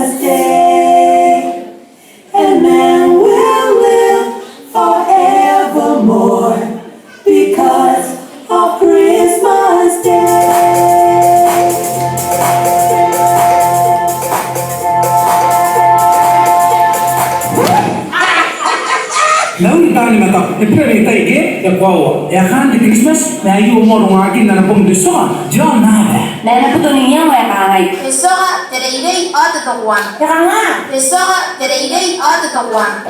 Christmas Day, and man will live forevermore because of Christmas Day. Lalu tani mata, epere taike ya kwao. Ya kan di Christmas, na ayu umur ngaki na napong disoka, jauh nada. Na naputunin niya mo ya kangay. Disoka tere idei ate tokwan. Ya kanga. Disoka tere idei ate tokwan.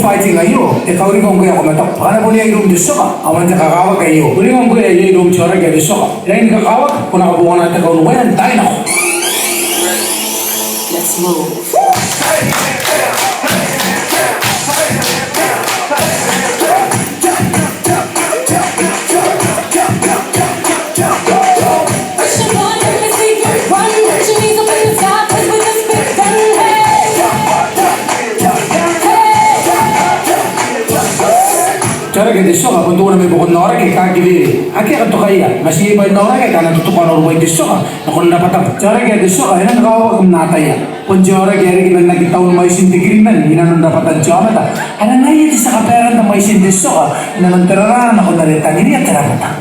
Fighting ayo, kau ni kau kaya kau mata, mana boleh ayo disoka, awan tak kawak ayo, boleh kau kaya ayo cara kaya disoka, lain kawak, kau nak buat nanti kau luayan tay nak. Let's move. Cara kaya disoka, kung tuwa na may bukod na orang kaya kagili, aki akan tukaya, masih iba na orang kaya kana tutukan orang buat disoka, nakon dapat ang cara kaya disoka, ina nakawak ang nataya, kung cara kaya kita nagitaw na may sintigrinan, ina nang dapat ang jama ta, ana naya di sa kaperan na may sindisoka, ina nang teraranan ako na rin tangin niya terapat ang.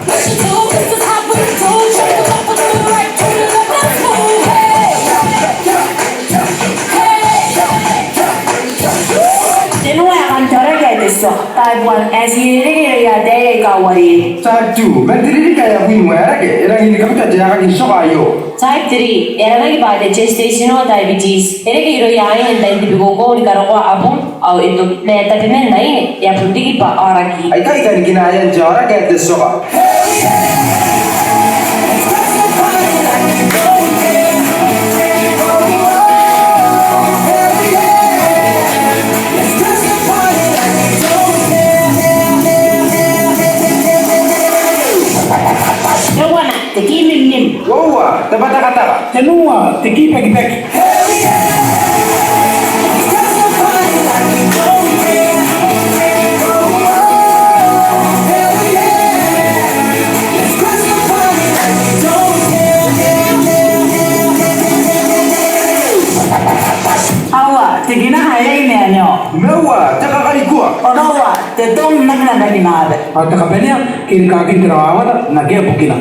Taiwan asli ini ya dari kawari. Satu, menteri kaya win wera ke, orang ini kamu tak jaga insok ayo. Type 3, era lagi pada gestational diabetes. Era kira yang ini dan di buku di karo abung, atau itu meta kemen lain ya perlu di pak orang ki. Aika ikan kinayan jara kayak desok. Teki nim. Wow, dapat kata. Tenua, teki pagi-pagi. Awa, tigina hayay niya nyo. Mewa, taka kali gua. Onawa, tetong nagnaga ni Mabe. At kapanya, kini terawat, nagya bukina.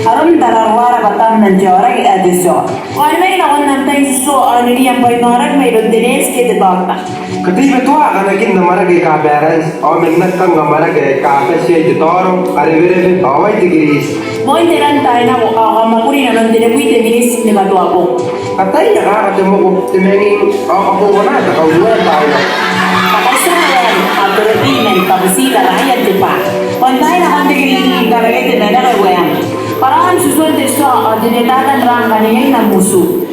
Aron tarawara batam nanti orang ediso. Kau ini nak nanti so ini yang paling orang main Dennis ke debata. Ketika itu akan lagi nama lagi kabaran, orang minat kan nama lagi kabar sih itu orang, hari-hari awal digris. Mau interan tahu nak makuri nak nanti dewi Dennis ni batu aku. Katanya kan ada mau temenin aku mana ada kau dua tahu. Pakai atau lebih mentasi rakyat Jepang. Kontai nak nanti kini kalau kita nak ada goyang. Parang susun testo, jenetakan rangkanya yang musuh.